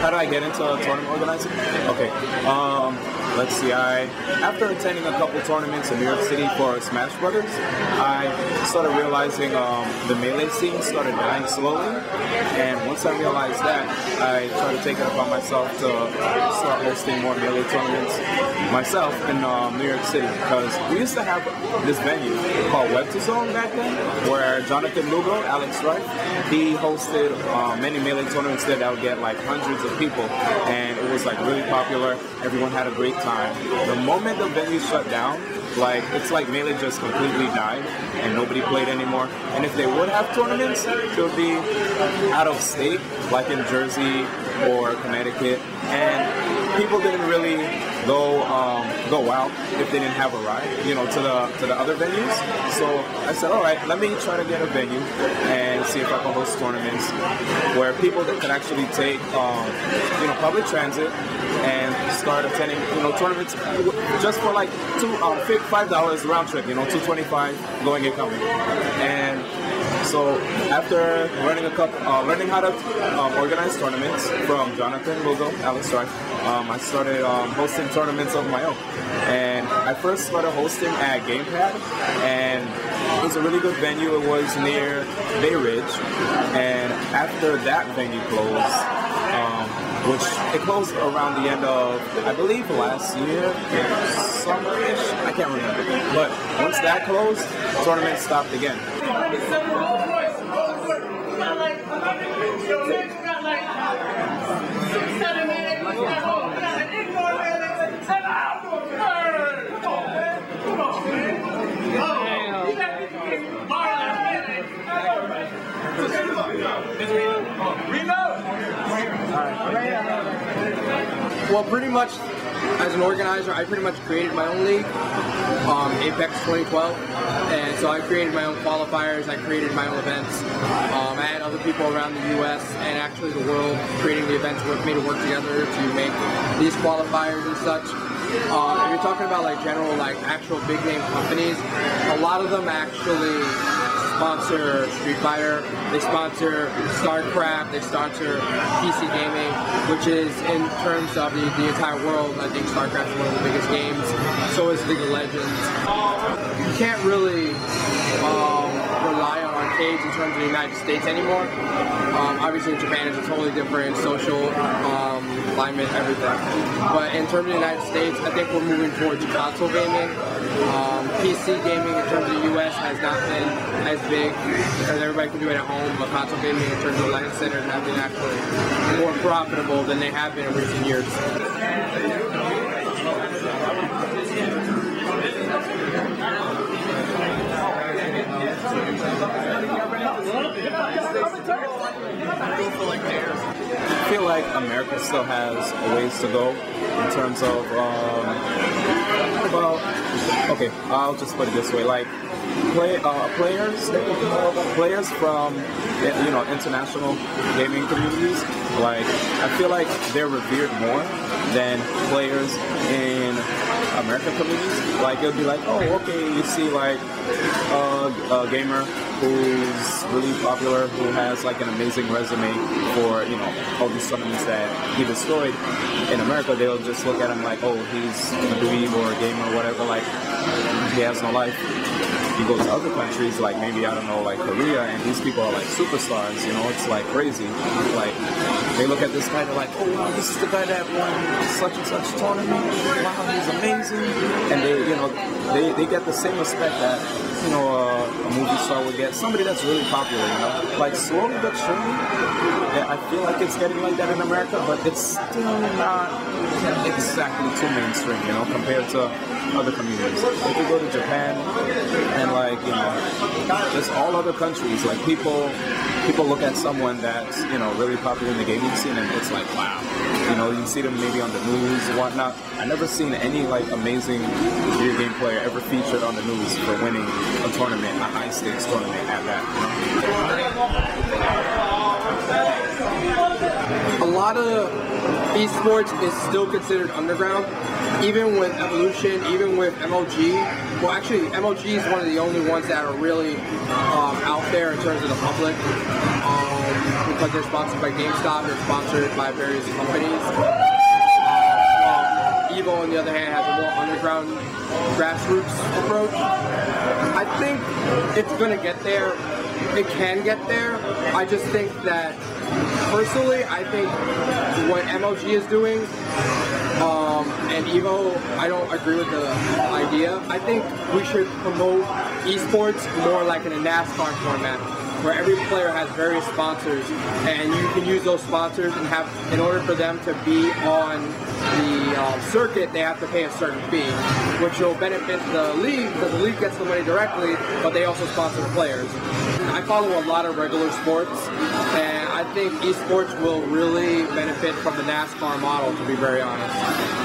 How do I get into tournament organizing? Okay, let's see. After attending a couple tournaments in New York City for Smash Brothers, I started realizing the Melee scene started dying slowly, and once I realized that, I tried to take it upon myself to start hosting more Melee tournaments myself in New York City, because we used to have this venue called Web to Zone back then, where Jonathan Lugo, Alex Wright, he hosted many Melee tournaments there that would get like hundreds of people, and it was like really popular. Everyone had a great time. The moment the venue shut down, like it's like Melee just completely died and nobody played anymore. And if they would have tournaments, it would be out of state, like in Jersey or Connecticut, and people didn't really go out if they didn't have a ride, you know, to the other venues. So I said, all right, let me try to get a venue and see if I can host tournaments where people that could actually take, you know, public transit and start attending, you know, tournaments just for like $5 round trip, you know, $2.25 going and coming. And so after learning how to organize tournaments from Jonathan Lugo, Alex Wright, I started hosting tournaments of my own. And I first started hosting at Gamepad, and it was a really good venue. It was near Bay Ridge, and after that venue closed, which it closed around the end of, I believe, last year, summer-ish, I can't remember. But once that closed, tournaments stopped again. Well, pretty much, as an organizer, I pretty much created my own league, Apex 2012, and so I created my own qualifiers, I created my own events. I had other people around the U.S. and actually the world creating the events with me to work together to make these qualifiers and such. If you're talking about like general, like actual big name companies, a lot of them actually sponsor Street Fighter, they sponsor StarCraft, they sponsor PC gaming, which is, in terms of the entire world, I think StarCraft is one of the biggest games. So is League of Legends. You can't really rely on arcades in terms of the United States anymore. Obviously in Japan it's a totally different social climate, everything. But in terms of the United States, I think we're moving towards console gaming. PC gaming in terms of the US has not been as big, because everybody can do it at home, but console gaming in terms of LAN centers have been actually more profitable than they have been in recent years. I feel like America still has a ways to go in terms of, well, okay, I'll just put it this way, like, players from, you know, international gaming communities, like, I feel like they're revered more than players in American communities. Like, it'll be like, oh, okay, you see, like, a gamer who's really popular, who has like an amazing resume for, you know, all these tournaments that he destroyed. In America, they'll just look at him like, oh, he's a dweeb or a gamer or whatever, like, he has no life. You go to other countries, like maybe, I don't know, like Korea, and these people are like superstars, you know, it's like crazy. Like, they look at this guy, they're like, oh wow, this is the guy that won such and such tournament, wow, he's amazing. And they, you know, they get the same respect that, you know, a movie star would get, somebody that's really popular, you know. Like, slowly but surely, I feel like it's getting like that in America, but it's still not exactly too mainstream, you know, compared to other communities. If you go to Japan and, like, you know, just all other countries, like, people look at someone that's, you know, really popular in the gaming scene, and it's like, wow, you know, you see them maybe on the news and whatnot. I've never seen any, like, amazing video game player ever featured on the news for winning a tournament, a high stakes tournament at that, you know? A lot of esports is still considered underground, even with Evolution, even with MLG. Well, actually, MLG is one of the only ones that are really out there in terms of the public. because they're sponsored by GameStop, they're sponsored by various companies. Evo, on the other hand, has a more underground, grassroots approach. I think it's going to get there. It can get there. I just think that, personally, I think what MLG is doing and Evo, I don't agree with the idea. I think we should promote esports more like in a NASCAR format, where every player has various sponsors, and you can use those sponsors and have, in order for them to be on the circuit, they have to pay a certain fee, which will benefit the league, because the league gets the money directly, but they also sponsor the players. I follow a lot of regular sports, and I think esports will really benefit from the NASCAR model, to be very honest.